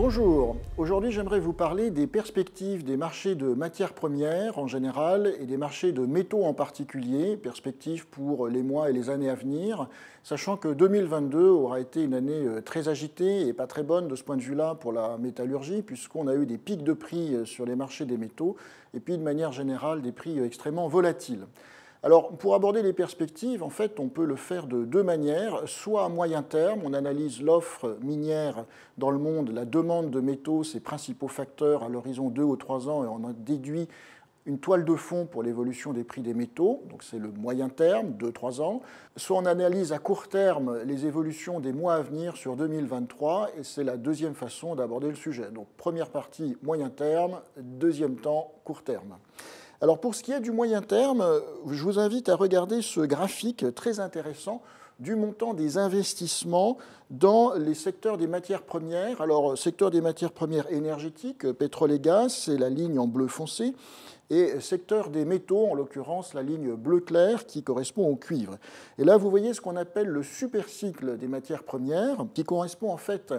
Bonjour, aujourd'hui j'aimerais vous parler des perspectives des marchés de matières premières en général et des marchés de métaux en particulier, perspectives pour les mois et les années à venir, sachant que 2022 aura été une année très agitée et pas très bonne de ce point de vue-là pour la métallurgie, puisqu'on a eu des pics de prix sur les marchés des métaux et puis de manière générale des prix extrêmement volatiles. Alors, pour aborder les perspectives, en fait, on peut le faire de deux manières. Soit à moyen terme, on analyse l'offre minière dans le monde, la demande de métaux, ses principaux facteurs à l'horizon 2 ou 3 ans, et on en déduit une toile de fond pour l'évolution des prix des métaux, donc c'est le moyen terme, 2-3 ans. Soit on analyse à court terme les évolutions des mois à venir sur 2023, et c'est la deuxième façon d'aborder le sujet. Donc, première partie, moyen terme, deuxième temps, court terme. Alors pour ce qui est du moyen terme, je vous invite à regarder ce graphique très intéressant du montant des investissements dans les secteurs des matières premières. Alors, secteur des matières premières énergétiques, pétrole et gaz, c'est la ligne en bleu foncé, et secteur des métaux, en l'occurrence la ligne bleu clair qui correspond au cuivre. Et là, vous voyez ce qu'on appelle le supercycle des matières premières, qui correspond en fait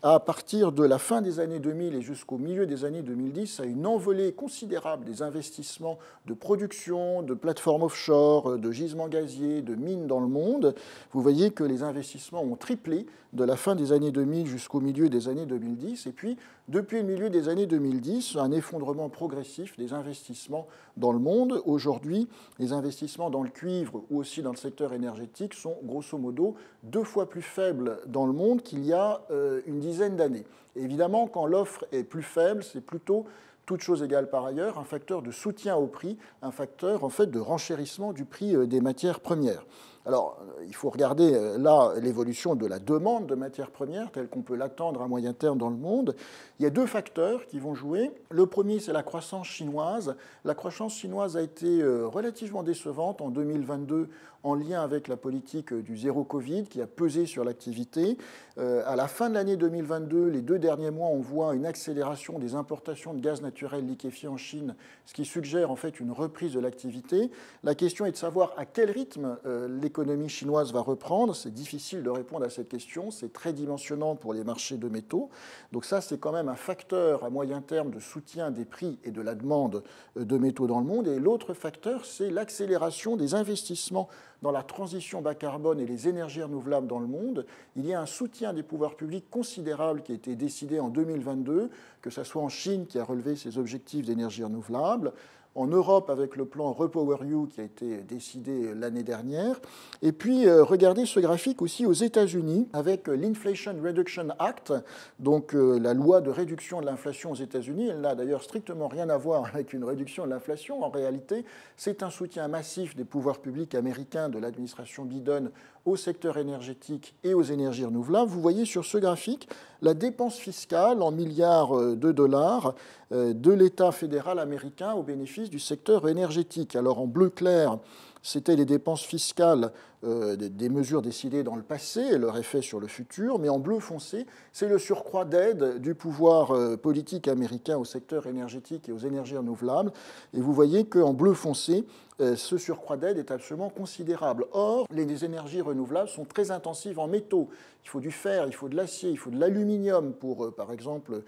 à partir de la fin des années 2000 et jusqu'au milieu des années 2010, à une envolée considérable des investissements de production, de plateformes offshore, de gisements gaziers, de mines dans le monde. Vous voyez que les investissements ont triplé de la fin des années 2000 jusqu'au milieu des années 2010. Et puis, depuis le milieu des années 2010, un effondrement progressif des investissements dans le monde. Aujourd'hui, les investissements dans le cuivre ou aussi dans le secteur énergétique sont grosso modo 2 fois plus faibles dans le monde qu'il y a une dizaine d'années. Évidemment, quand l'offre est plus faible, c'est plutôt, toutes choses égales par ailleurs, un facteur de soutien au prix, un facteur en fait de renchérissement du prix des matières premières. Alors, il faut regarder là l'évolution de la demande de matières premières telle qu'on peut l'attendre à moyen terme dans le monde. Il y a deux facteurs qui vont jouer. Le premier, c'est la croissance chinoise. La croissance chinoise a été relativement décevante en 2022 en lien avec la politique du zéro Covid qui a pesé sur l'activité. À la fin de l'année 2022, les 2 derniers mois, on voit une accélération des importations de gaz naturel liquéfié en Chine, ce qui suggère en fait une reprise de l'activité. La question est de savoir à quel rythme l'économie chinoise va reprendre. C'est difficile de répondre à cette question. C'est très dimensionnant pour les marchés de métaux. Donc ça, c'est quand même un facteur à moyen terme de soutien des prix et de la demande de métaux dans le monde. Et l'autre facteur, c'est l'accélération des investissements dans la transition bas carbone et les énergies renouvelables dans le monde. Il y a un soutien des pouvoirs publics considérable qui a été décidé en 2022, que ce soit en Chine qui a relevé ses objectifs d'énergie renouvelable, en Europe avec le plan REPowerEU qui a été décidé l'année dernière. Et puis, regardez ce graphique aussi aux États-Unis avec l'Inflation Reduction Act, donc la loi de réduction de l'inflation aux États-Unis. Elle n'a d'ailleurs strictement rien à voir avec une réduction de l'inflation. En réalité, c'est un soutien massif des pouvoirs publics américains de l'administration Biden au secteur énergétique et aux énergies renouvelables. Vous voyez sur ce graphique la dépense fiscale en milliards de dollars de l'État fédéral américain au bénéfice du secteur énergétique. Alors en bleu clair, c'était les dépenses fiscales des mesures décidées dans le passé et leur effet sur le futur, mais en bleu foncé, c'est le surcroît d'aide du pouvoir politique américain au secteur énergétique et aux énergies renouvelables. Et vous voyez qu'en bleu foncé, ce surcroît d'aide est absolument considérable. Or, les énergies renouvelables sont très intensives en métaux. Il faut du fer, il faut de l'acier, il faut de l'aluminium pour, par exemple,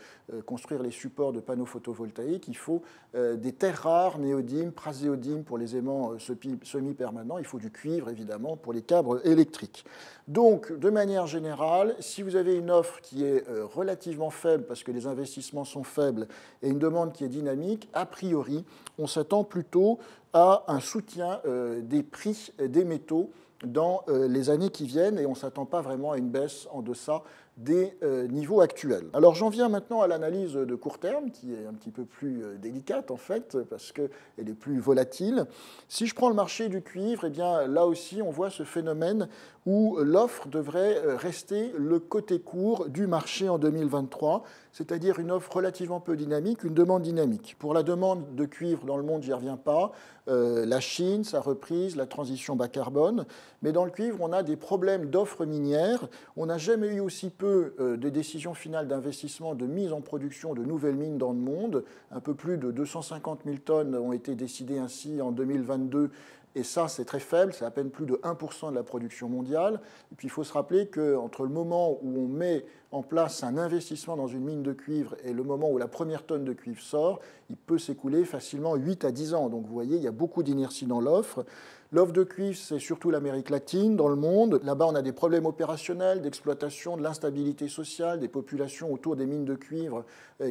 construire les supports de panneaux photovoltaïques. Il faut des terres rares, néodyme, praséodyme pour les aimants semi-permanents. Il faut du cuivre, évidemment, pour les câbles électriques. Donc, de manière générale, si vous avez une offre qui est relativement faible parce que les investissements sont faibles et une demande qui est dynamique, a priori, on s'attend plutôt à un soutien des prix des métaux dans les années qui viennent et on ne s'attend pas vraiment à une baisse en deçà des niveaux actuels. Alors j'en viens maintenant à l'analyse de court terme qui est un petit peu plus délicate en fait parce qu'elle est plus volatile. Si je prends le marché du cuivre, eh bien là aussi on voit ce phénomène où l'offre devrait rester le côté court du marché en 2023, c'est-à-dire une offre relativement peu dynamique, une demande dynamique. Pour la demande de cuivre dans le monde, j'y reviens pas. La Chine, sa reprise, la transition bas carbone. Mais dans le cuivre, on a des problèmes d'offres minières. On n'a jamais eu aussi peu de décisions finales d'investissement, de mise en production de nouvelles mines dans le monde. Un peu plus de 250 000 tonnes ont été décidées ainsi en 2022 et ça c'est très faible, c'est à peine plus de 1% de la production mondiale. Et puis il faut se rappeler qu'entre le moment où on met en place un investissement dans une mine de cuivre et le moment où la première tonne de cuivre sort, il peut s'écouler facilement 8 à 10 ans. Donc vous voyez, il y a beaucoup d'inertie dans l'offre. L'offre de cuivre, c'est surtout l'Amérique latine dans le monde. Là-bas, on a des problèmes opérationnels, d'exploitation, de l'instabilité sociale, des populations autour des mines de cuivre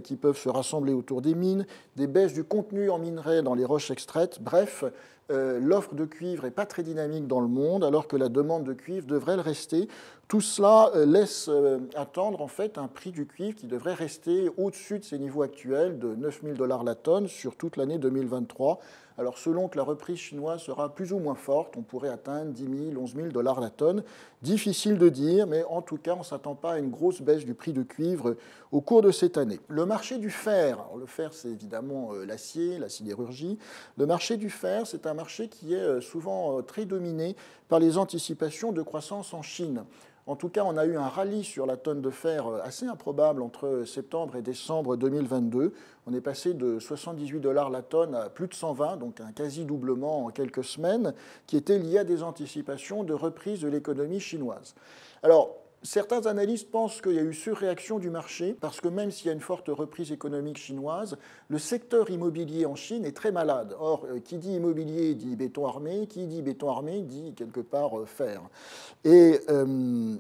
qui peuvent se rassembler autour des mines, des baisses du contenu en minerai dans les roches extraites. Bref, l'offre de cuivre n'est pas très dynamique dans le monde, alors que la demande de cuivre devrait le rester. Tout cela laisse attendre en fait un prix du cuivre qui devrait rester au-dessus de ses niveaux actuels de 9 000 $ la tonne sur toute l'année 2023. Alors selon que la reprise chinoise sera plus ou moins forte, on pourrait atteindre 10 000, 11 000 $ la tonne. Difficile de dire, mais en tout cas, on ne s'attend pas à une grosse baisse du prix de cuivre au cours de cette année. Le marché du fer, alors le fer c'est évidemment l'acier, la sidérurgie. Le marché du fer, c'est un marché qui est souvent très dominé par les anticipations de croissance en Chine. En tout cas, on a eu un rallye sur la tonne de fer assez improbable entre septembre et décembre 2022. On est passé de 78 $ la tonne à plus de 120, donc un quasi-doublement en quelques semaines, qui était lié à des anticipations de reprise de l'économie chinoise. Alors, certains analystes pensent qu'il y a eu surréaction du marché parce que même s'il y a une forte reprise économique chinoise, le secteur immobilier en Chine est très malade. Or, qui dit immobilier dit béton armé, qui dit béton armé dit quelque part fer et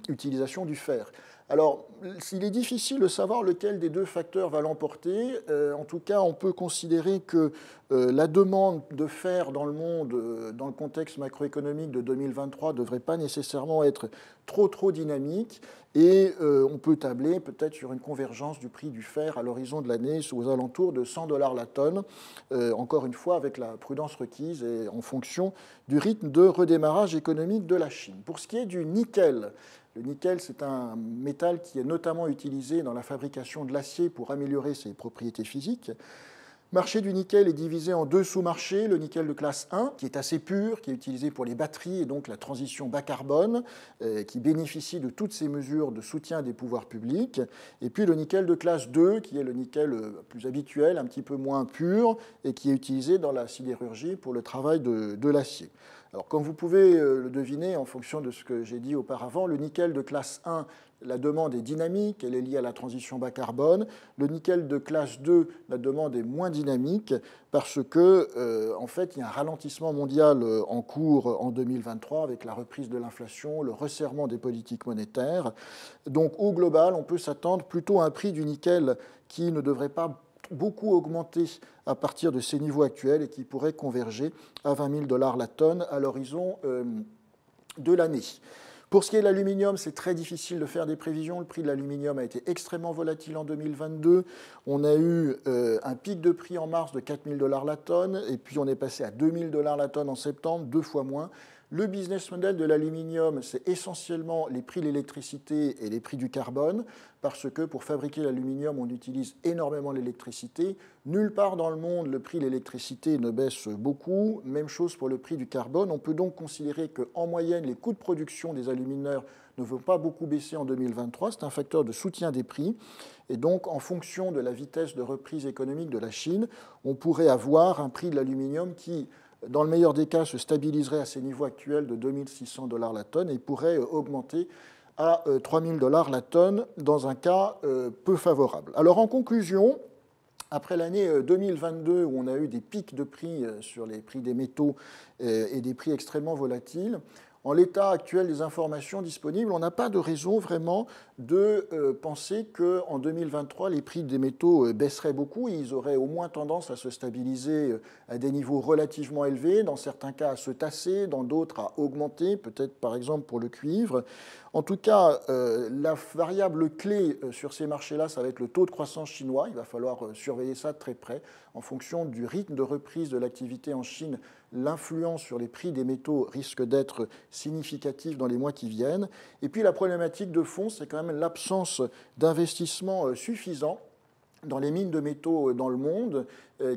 utilisation du fer. Alors, il est difficile de savoir lequel des deux facteurs va l'emporter. En tout cas, on peut considérer que la demande de fer dans le monde, dans le contexte macroéconomique de 2023, ne devrait pas nécessairement être trop dynamique. Et on peut tabler peut-être sur une convergence du prix du fer à l'horizon de l'année aux alentours de 100 $ la tonne, encore une fois avec la prudence requise et en fonction du rythme de redémarrage économique de la Chine. Pour ce qui est du nickel, le nickel, c'est un métal qui est notamment utilisé dans la fabrication de l'acier pour améliorer ses propriétés physiques. Le marché du nickel est divisé en deux sous-marchés. Le nickel de classe 1, qui est assez pur, qui est utilisé pour les batteries et donc la transition bas carbone, qui bénéficie de toutes ces mesures de soutien des pouvoirs publics. Et puis le nickel de classe 2, qui est le nickel plus habituel, un petit peu moins pur, et qui est utilisé dans la sidérurgie pour le travail de l'acier. Alors, comme vous pouvez le deviner en fonction de ce que j'ai dit auparavant, le nickel de classe 1, la demande est dynamique, elle est liée à la transition bas carbone. Le nickel de classe 2, la demande est moins dynamique parce que, en fait, il y a un ralentissement mondial en cours en 2023 avec la reprise de l'inflation, le resserrement des politiques monétaires. Donc, au global, on peut s'attendre plutôt à un prix du nickel qui ne devrait pas beaucoup augmenté à partir de ces niveaux actuels et qui pourrait converger à 20 000 $ la tonne à l'horizon de l'année. Pour ce qui est de l'aluminium, c'est très difficile de faire des prévisions. Le prix de l'aluminium a été extrêmement volatile en 2022. On a eu un pic de prix en mars de 4 000 $ la tonne, et puis on est passé à 2 000 $ la tonne en septembre, 2 fois moins. Le business model de l'aluminium, c'est essentiellement les prix de l'électricité et les prix du carbone, parce que pour fabriquer l'aluminium, on utilise énormément l'électricité. Nulle part dans le monde, le prix de l'électricité ne baisse beaucoup. Même chose pour le prix du carbone. On peut donc considérer qu'en moyenne, les coûts de production des alumineurs ne vont pas beaucoup baisser en 2023. C'est un facteur de soutien des prix. Et donc, en fonction de la vitesse de reprise économique de la Chine, on pourrait avoir un prix de l'aluminium qui, dans le meilleur des cas, se stabiliserait à ses niveaux actuels de 2 600 $ la tonne et pourrait augmenter à 3 000 $ la tonne dans un cas peu favorable. Alors en conclusion, après l'année 2022 où on a eu des pics de prix sur les prix des métaux et des prix extrêmement volatiles, en l'état actuel des informations disponibles, on n'a pas de raison vraiment de penser qu'en 2023, les prix des métaux baisseraient beaucoup. Ils auraient au moins tendance à se stabiliser à des niveaux relativement élevés, dans certains cas à se tasser, dans d'autres à augmenter, peut-être par exemple pour le cuivre. En tout cas, la variable clé sur ces marchés-là, ça va être le taux de croissance chinois. Il va falloir surveiller ça de très près. En fonction du rythme de reprise de l'activité en Chine, l'influence sur les prix des métaux risque d'être significative dans les mois qui viennent. Et puis la problématique de fond, c'est quand même l'absence d'investissement suffisant dans les mines de métaux dans le monde,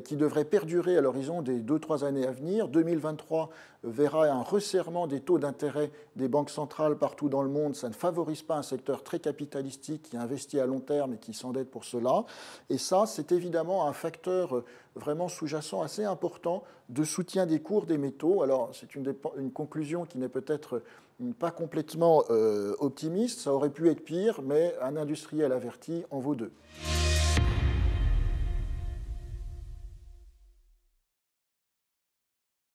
qui devrait perdurer à l'horizon des 2-3 années à venir. 2023 verra un resserrement des taux d'intérêt des banques centrales partout dans le monde. Ça ne favorise pas un secteur très capitalistique qui investit à long terme et qui s'endette pour cela. Et ça, c'est évidemment un facteur vraiment sous-jacent assez important de soutien des cours des métaux. Alors, c'est une conclusion qui n'est peut-être pas complètement optimiste. Ça aurait pu être pire, mais un industriel averti en vaut deux.